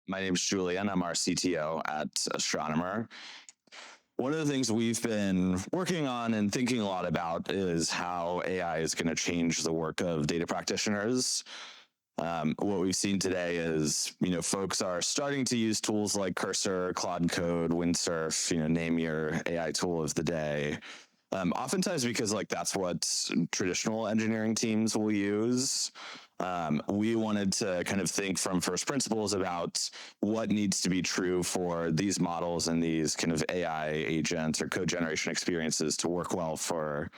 My name is Julian. I'm our CTO at Astronomer. One of the things we've been working on and thinking a lot about is how AI is going to change the work of data practitioners. What we've seen today is, folks are starting to use tools like Cursor, Claude Code, Windsurf, name your AI tool of the day. Oftentimes because that's what traditional engineering teams will use. We wanted to kind of think from first principles about what needs to be true for these models and these kind of AI agents or code generation experiences to work well for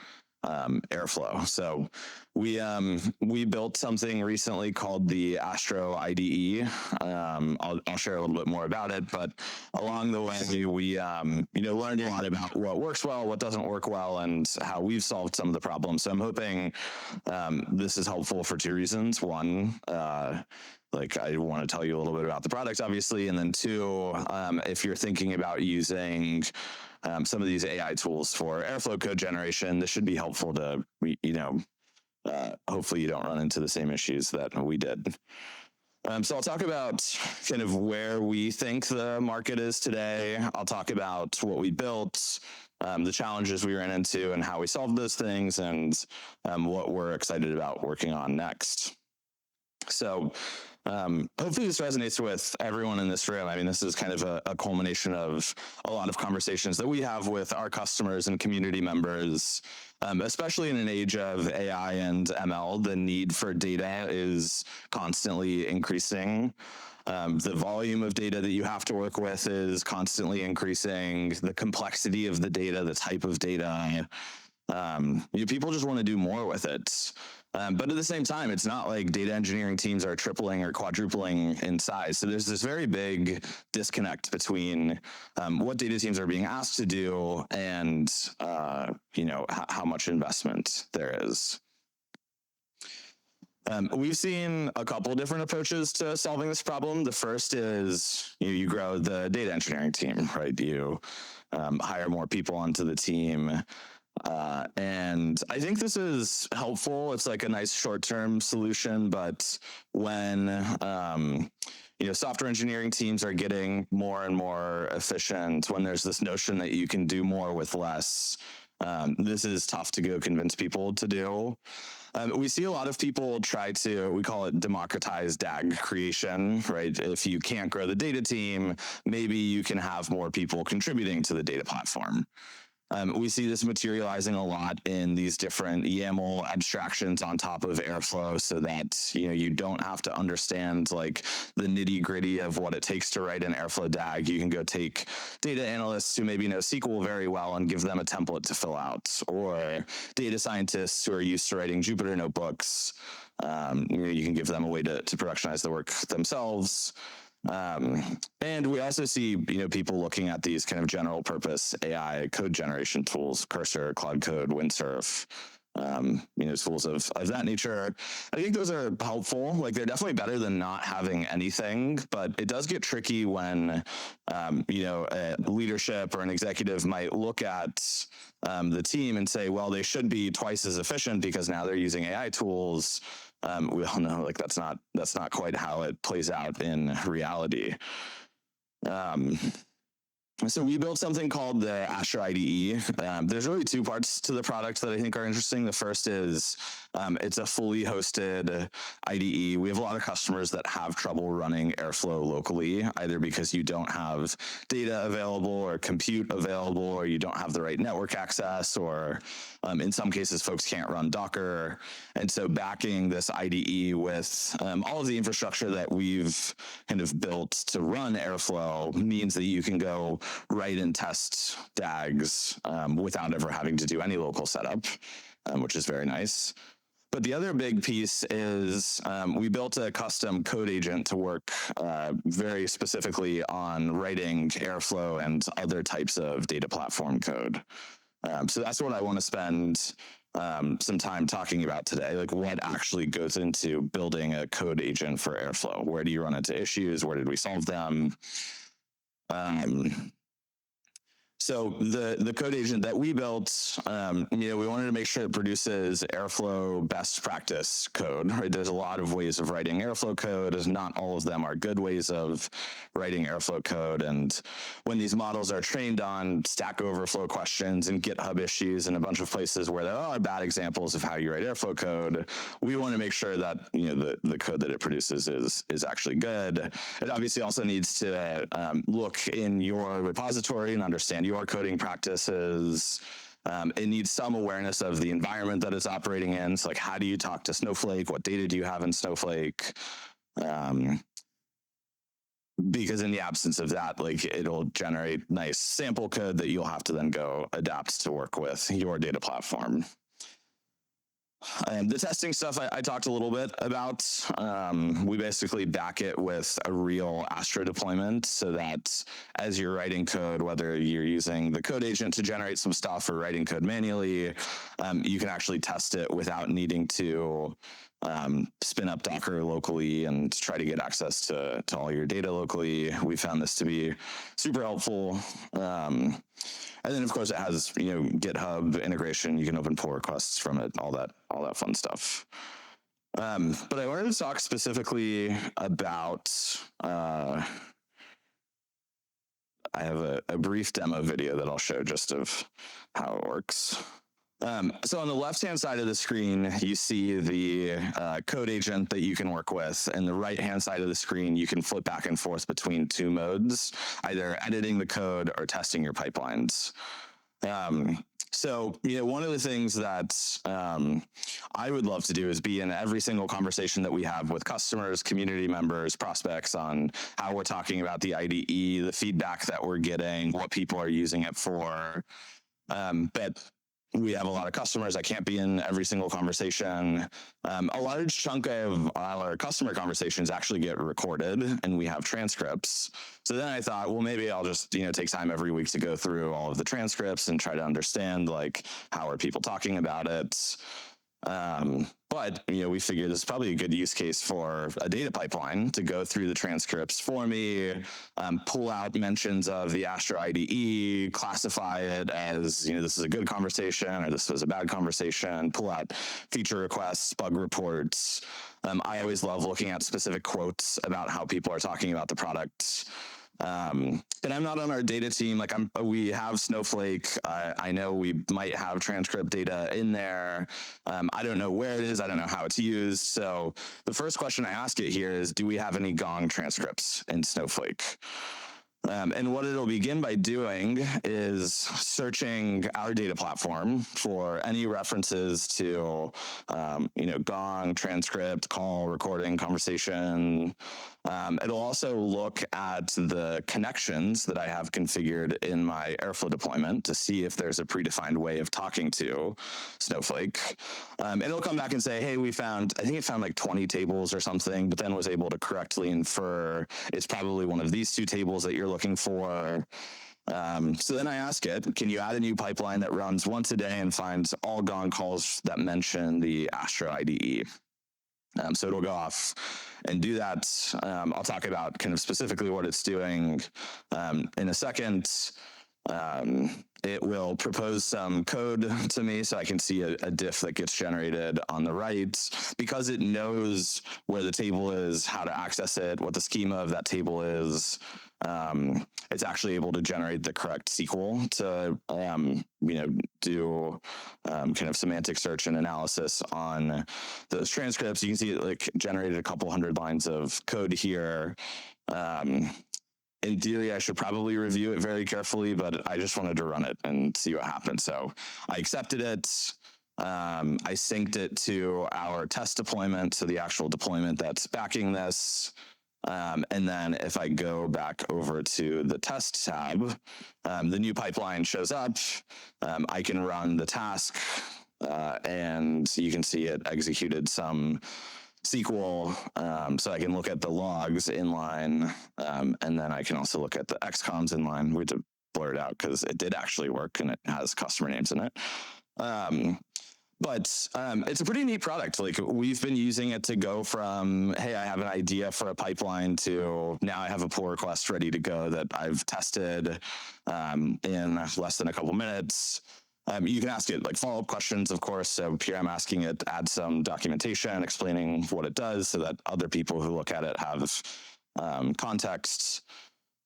Airflow. So we built something recently called the Astro IDE. I'll share a little bit more about it, but along the way we learned a lot about what works well, what doesn't work well, and how we've solved some of the problems. So I'm hoping this is helpful for two reasons. One, I want to tell you a little bit about the product, obviously, and then two, if you're thinking about using some of these AI tools for Airflow code generation, this should be helpful to, hopefully you don't run into the same issues that we did. So I'll talk about kind of where we think the market is today. I'll talk about what we built, the challenges we ran into and how we solved those things, and what we're excited about working on next. So hopefully this resonates with everyone in this room. I mean, this is kind of a culmination of a lot of conversations that we have with our customers and community members, especially in an age of AI and ML. The need for data is constantly increasing. The volume of data that you have to work with is constantly increasing. The complexity of the data, the type of data, people just want to do more with it. But at the same time, it's not like data engineering teams are tripling or quadrupling in size. So there's this very big disconnect between what data teams are being asked to do and how much investment there is. We've seen a couple different approaches to solving this problem. The first is you grow the data engineering team, right? You hire more people onto the team. And I think this is helpful. It's like a nice short-term solution, but when software engineering teams are getting more and more efficient, when there's this notion that you can do more with less, this is tough to go convince people to do. We see a lot of people try to, we call it democratize DAG creation, right? If you can't grow the data team, maybe you can have more people contributing to the data platform. We see this materializing a lot in these different YAML abstractions on top of Airflow, so that you don't have to understand the nitty gritty of what it takes to write an Airflow DAG. You can go take data analysts who maybe know SQL very well and give them a template to fill out, or data scientists who are used to writing Jupyter notebooks. You can give them a way to productionize the work themselves. And we also see, people looking at these kind of general purpose AI code generation tools, Cursor, Claude Code, Windsurf, tools of that nature. I think those are helpful. They're definitely better than not having anything, but it does get tricky when, a leadership or an executive might look at the team and say, well, they should be twice as efficient because now they're using AI tools. We all know that's not quite how it plays out in reality. So we built something called the Astro IDE. There's really two parts to the product that I think are interesting. The first is it's a fully hosted IDE. We have a lot of customers that have trouble running Airflow locally, either because you don't have data available or compute available, or you don't have the right network access, or in some cases, folks can't run Docker. And so backing this IDE with all of the infrastructure that we've kind of built to run Airflow means that you can go write and test DAGs without ever having to do any local setup, which is very nice. But the other big piece is we built a custom code agent to work very specifically on writing Airflow and other types of data platform code. So that's what I want to spend some time talking about today, what actually goes into building a code agent for Airflow. Where do you run into issues? Where did we solve them? So the code agent that we built, we wanted to make sure it produces Airflow best practice code, right? There's a lot of ways of writing Airflow code, as not all of them are good ways of writing Airflow code. And when these models are trained on Stack Overflow questions and GitHub issues and a bunch of places where there are bad examples of how you write Airflow code, we want to make sure that the code that it produces is actually good. It obviously also needs to look in your repository and understand your coding practices. It needs some awareness of the environment that it's operating in. So like, how do you talk to Snowflake? What data do you have in Snowflake? Because in the absence of that, like, it'll generate nice sample code that you'll have to then go adapt to work with your data platform. The testing stuff I talked a little bit about. We basically back it with a real Astro deployment so that as you're writing code, whether you're using the code agent to generate some stuff or writing code manually, you can actually test it without needing to spin up Docker locally and try to get access to all your data locally. We found this to be super helpful. And then, of course, it has GitHub integration. You can open pull requests from it, all that fun stuff. But I wanted to talk specifically about. I have a brief demo video that I'll show just of how it works. So on the left-hand side of the screen, you see the code agent that you can work with. And the right-hand side of the screen, you can flip back and forth between two modes, either editing the code or testing your pipelines. So, one of the things that I would love to do is be in every single conversation that we have with customers, community members, prospects on how we're talking about the IDE, the feedback that we're getting, what people are using it for. But we have a lot of customers. I can't be in every single conversation. A large chunk of our customer conversations actually get recorded, and we have transcripts. So then I thought, well, maybe I'll just take time every week to go through all of the transcripts and try to understand, like, how are people talking about it. But we figured this is probably a good use case for a data pipeline to go through the transcripts for me, pull out mentions of the Astro IDE, classify it as, this is a good conversation or this was a bad conversation, pull out feature requests, bug reports. I always love looking at specific quotes about how people are talking about the product. And I'm not on our data team. Like, we have Snowflake. I know we might have transcript data in there. I don't know where it is. I don't know how it's used. So the first question I ask it here is, do we have any Gong transcripts in Snowflake? And what it'll begin by doing is searching our data platform for any references to, Gong, transcript, call, recording, conversation. It'll also look at the connections that I have configured in my Airflow deployment to see if there's a predefined way of talking to Snowflake. And it'll come back and say, hey, I think it found like 20 tables or something, but then was able to correctly infer it's probably one of these two tables that you're looking for. So then I ask it, can you add a new pipeline that runs once a day and finds all Gong calls that mention the Astro IDE? So it'll go off and do that. I'll talk about kind of specifically what it's doing in a second. It will propose some code to me so I can see a diff that gets generated on the right. Because it knows where the table is, how to access it, what the schema of that table is, it's actually able to generate the correct SQL to, do kind of semantic search and analysis on those transcripts. You can see it like generated a couple hundred lines of code here. In theory, I should probably review it very carefully, but I just wanted to run it and see what happened. So I accepted it. I synced it to our test deployment, so the actual deployment that's backing this. And then if I go back over to the test tab, the new pipeline shows up. I can run the task, and you can see it executed some SQL, so I can look at the logs inline, and then I can also look at the XCOMs inline. We had to blur it out because it did actually work and it has customer names in it. But it's a pretty neat product. Like, we've been using it to go from, hey, I have an idea for a pipeline, to now I have a pull request ready to go that I've tested in less than a couple minutes. You can ask it like follow-up questions, of course. So here I'm asking it add some documentation explaining what it does so that other people who look at it have context.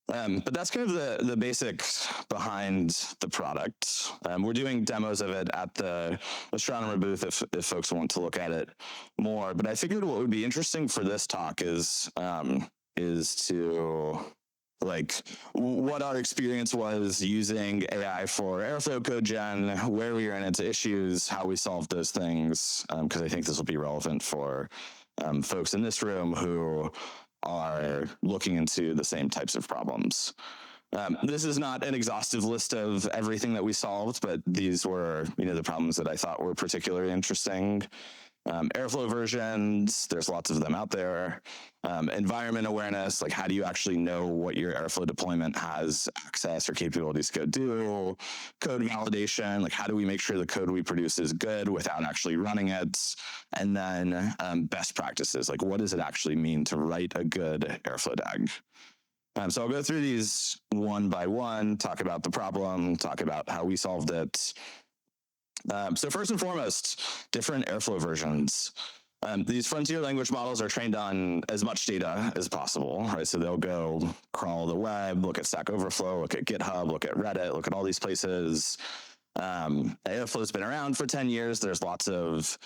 But that's kind of the basics behind the product. We're doing demos of it at the astronomer booth if folks want to look at it more. But I figured what would be interesting for this talk is to like what our experience was using AI for Airflow code gen, where we ran into issues, how we solved those things, because I think this will be relevant for folks in this room who are looking into the same types of problems. This is not an exhaustive list of everything that we solved, but these were, the problems that I thought were particularly interesting. Airflow versions, there's lots of them out there. Environment awareness, like how do you actually know what your Airflow deployment has access or capabilities to go do? Code validation, like how do we make sure the code we produce is good without actually running it? And then best practices, like what does it actually mean to write a good Airflow DAG? So I'll go through these one by one, talk about the problem, talk about how we solved it. So first and foremost, different Airflow versions. These frontier language models are trained on as much data as possible, right? So they'll go crawl the web, look at Stack Overflow, look at GitHub, look at Reddit, look at all these places. Airflow's been around for 10 years. There's lots of,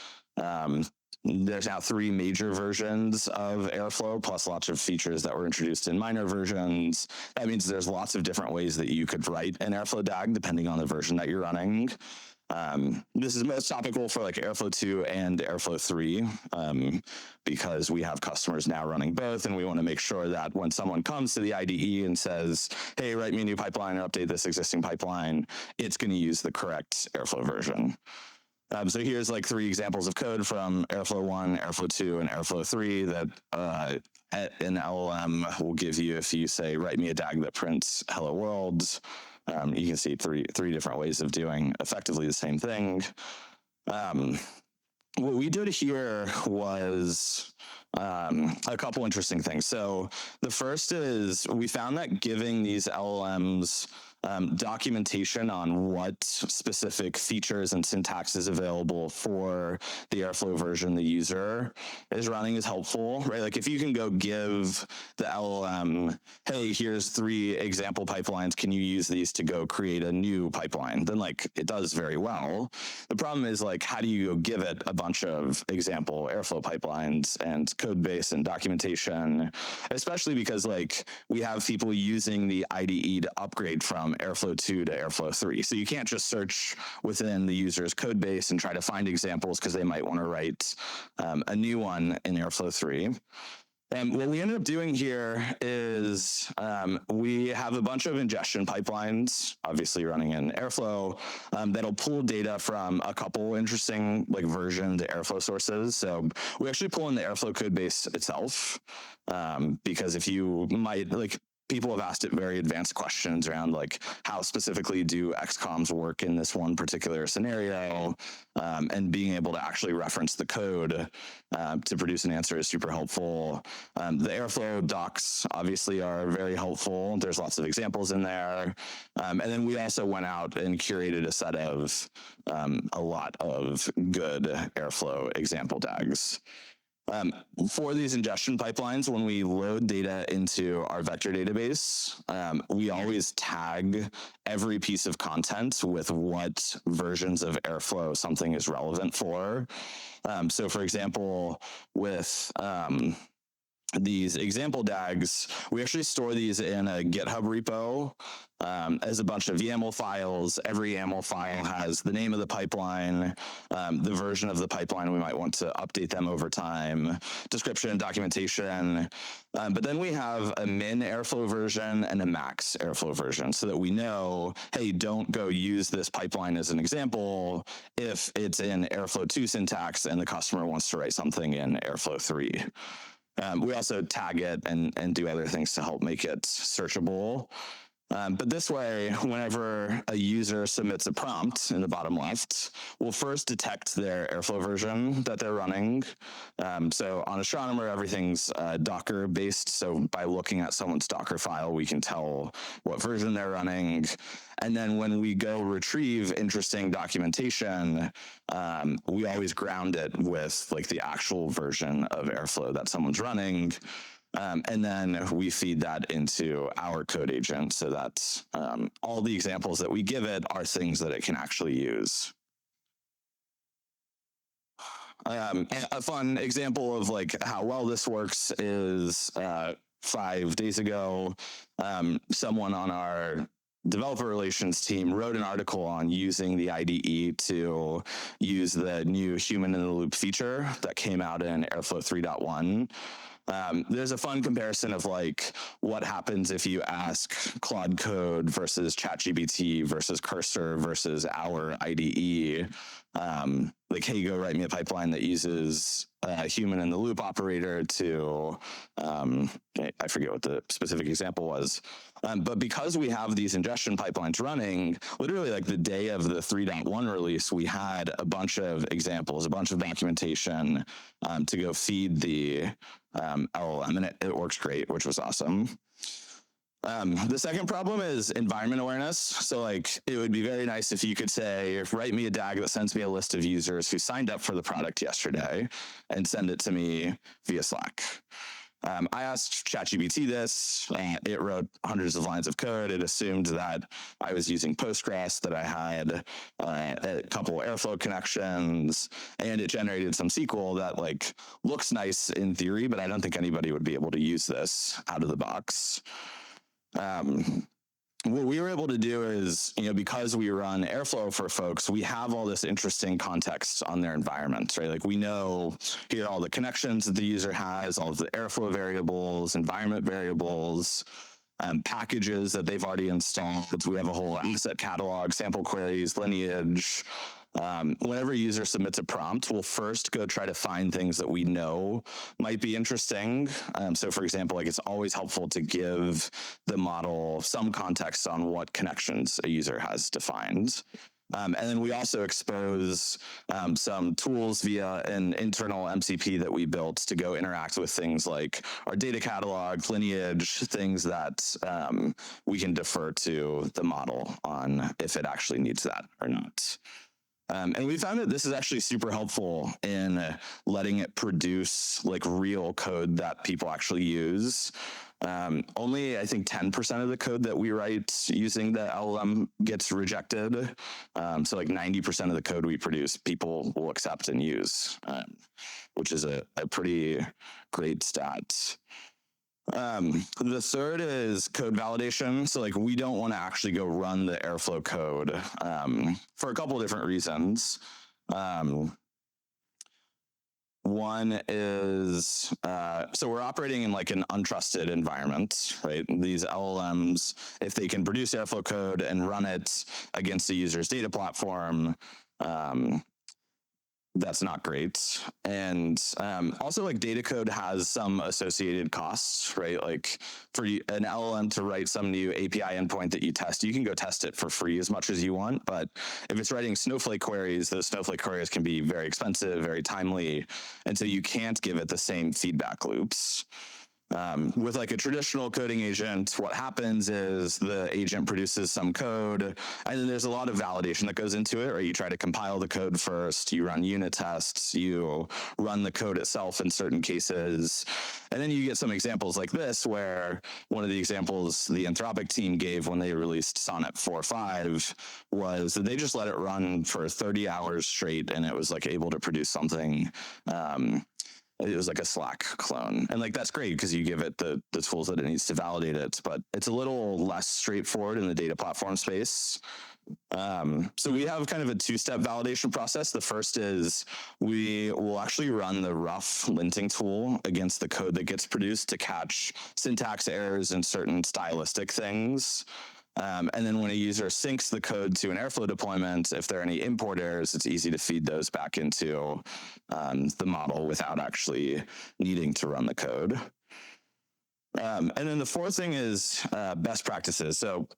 there's now 3 major versions of Airflow, plus lots of features that were introduced in minor versions. That means there's lots of different ways that you could write an Airflow DAG depending on the version that you're running. This is most topical for like Airflow 2 and Airflow 3, because we have customers now running both, and we want to make sure that when someone comes to the IDE and says, hey, write me a new pipeline or update this existing pipeline, it's going to use the correct Airflow version. So here's like 3 examples of code from Airflow 1, Airflow 2, and Airflow 3 that an LLM will give you if you say, write me a DAG that prints hello world. You can see three different ways of doing effectively the same thing. What we did here was a couple interesting things. So the first is we found that giving these LLMs documentation on what specific features and syntax is available for the Airflow version the user is running is helpful, right? Like if you can go give the LLM, hey, here's 3 example pipelines, can you use these to go create a new pipeline? Then like it does very well. The problem is like, how do you go give it a bunch of example Airflow pipelines and code base and documentation, especially because like we have people using the IDE to upgrade from Airflow 2 to Airflow 3. So you can't just search within the user's code base and try to find examples because they might want to write a new one in Airflow 3. And what we ended up doing here is we have a bunch of ingestion pipelines, obviously running in Airflow, that'll pull data from a couple interesting like versioned Airflow sources. So we actually pull in the Airflow code base itself, because if you might like, people have asked it very advanced questions around like how specifically do XCOMs work in this one particular scenario, and being able to actually reference the code to produce an answer is super helpful. The Airflow docs obviously are very helpful. There's lots of examples in there. And then we also went out and curated a set of a lot of good Airflow example DAGs. For these ingestion pipelines, when we load data into our vector database, we always tag every piece of content with what versions of Airflow something is relevant for. So for example, with these example DAGs, we actually store these in a GitHub repo as a bunch of YAML files. Every YAML file has the name of the pipeline, the version of the pipeline we might want to update them over time, description, documentation. But then we have a min Airflow version and a max Airflow version so that we know, hey, don't go use this pipeline as an example if it's in Airflow 2 syntax and the customer wants to write something in Airflow 3. We also tag it and do other things to help make it searchable. But this way, whenever a user submits a prompt in the bottom left, we'll first detect their Airflow version that they're running. So on Astronomer, everything's Docker based. So by looking at someone's Docker file, we can tell what version they're running. And then when we go retrieve interesting documentation, we always ground it with like the actual version of Airflow that someone's running. And then we feed that into our code agent so that all the examples that we give it are things that it can actually use. A fun example of like how well this works is 5 days ago, someone on our developer relations team wrote an article on using the IDE to use the new human in the loop feature that came out in Airflow 3.1. There's a fun comparison of like what happens if you ask Claude Code versus ChatGPT versus Cursor versus our IDE. Like, hey, go write me a pipeline that uses a human in the loop operator to, I forget what the specific example was. But because we have these ingestion pipelines running, literally like the day of the 3.1 release, we had a bunch of examples, a bunch of documentation to go feed the LLM, and it works great, which was awesome. The second problem is environment awareness. So like, it would be very nice if you could say, write me a DAG that sends me a list of users who signed up for the product yesterday and send it to me via Slack. I asked ChatGPT this. It wrote hundreds of lines of code. It assumed that I was using Postgres, that I had a couple Airflow connections, and it generated some SQL that like looks nice in theory, but I don't think anybody would be able to use this out of the box. What we were able to do is, because we run Airflow for folks, we have all this interesting context on their environment, right? Like we know here are all the connections that the user has, all of the Airflow variables, environment variables, packages that they've already installed. We have a whole asset catalog, sample queries, lineage. Whenever a user submits a prompt, we'll first go try to find things that we know might be interesting. So for example, like it's always helpful to give the model some context on what connections a user has defined. And then we also expose some tools via an internal MCP that we built to go interact with things like our data catalog, lineage, things that we can defer to the model on if it actually needs that or not. And we found that this is actually super helpful in letting it produce like real code that people actually use. Only, I think, 10% of the code that we write using the LLM gets rejected. So like 90% of the code we produce, people will accept and use, which is a pretty great stat. The third is code validation. So like we don't want to actually go run the Airflow code for a couple of different reasons. One is, so we're operating in like an untrusted environment, right? These LLMs, if they can produce Airflow code and run it against a user's data platform, that's not great. And also like data code has some associated costs, right? Like for an LLM to write some new API endpoint that you test, you can go test it for free as much as you want. But if it's writing Snowflake queries, those Snowflake queries can be very expensive, very timely. And so you can't give it the same feedback loops. With like a traditional coding agent, what happens is the agent produces some code, and then there's a lot of validation that goes into it, right? You try to compile the code first, you run unit tests, you run the code itself in certain cases, and then you get some examples like this, where one of the examples the Anthropic team gave when they released Sonnet 4.5 was that they just let it run for 30 hours straight, and it was like able to produce something it was like a Slack clone. And like, that's great because you give it the tools that it needs to validate it, but it's a little less straightforward in the data platform space. So we have kind of a two-step validation process. The first is we will actually run the rough linting tool against the code that gets produced to catch syntax errors and certain stylistic things. And then when a user syncs the code to an Airflow deployment, if there are any import errors, it's easy to feed those back into the model without actually needing to run the code. And then the fourth thing is best practices. So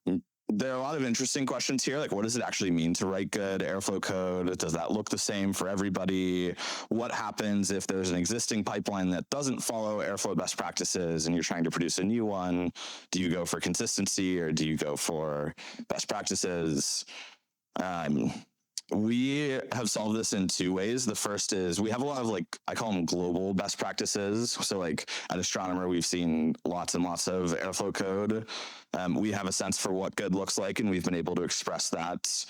there are a lot of interesting questions here, like what does it actually mean to write good Airflow code? Does that look the same for everybody? What happens if there's an existing pipeline that doesn't follow Airflow best practices and you're trying to produce a new one? Do you go for consistency or do you go for best practices? We have solved this in two ways. The first is we have a lot of I call them global best practices. So like at Astronomer, we've seen lots and lots of Airflow code. We have a sense for what good looks like, and we've been able to express that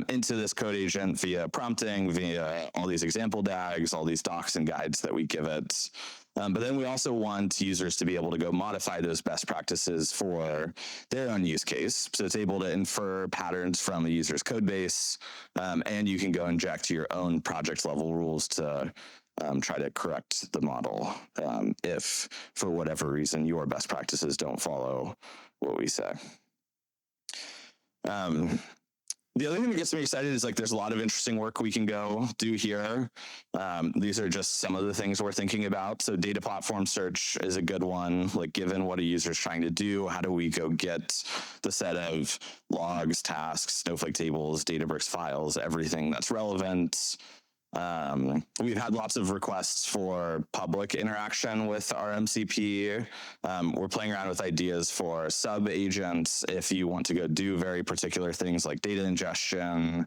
into this code agent via prompting, via all these example DAGs, all these docs and guides that we give it. But then we also want users to be able to go modify those best practices for their own use case. So it's able to infer patterns from a user's code base, and you can go inject your own project level rules to try to correct the model if, for whatever reason, your best practices don't follow what we say. The other thing that gets me excited is there's a lot of interesting work we can go do here. These are just some of the things we're thinking about. So data platform search is a good one. Given what a user is trying to do, how do we go get the set of logs, tasks, Snowflake tables, Databricks files, everything that's relevant? We've had lots of requests for public interaction with our MCP. We're playing around with ideas for sub agents if you want to go do very particular things like data ingestion,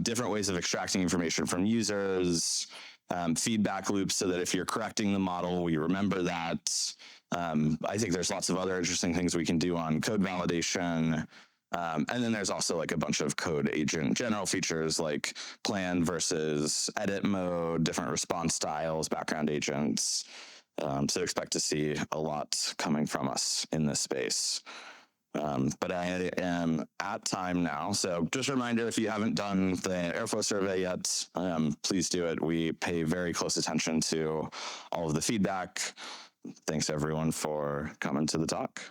different ways of extracting information from users, feedback loops so that if you're correcting the model, we remember that. I think there's lots of other interesting things we can do on code validation. And then there's also a bunch of code agent general features like plan versus edit mode, different response styles, background agents. So expect to see a lot coming from us in this space. But I am at time now. So just a reminder, if you haven't done the Airflow survey yet, please do it. We pay very close attention to all of the feedback. Thanks everyone for coming to the talk.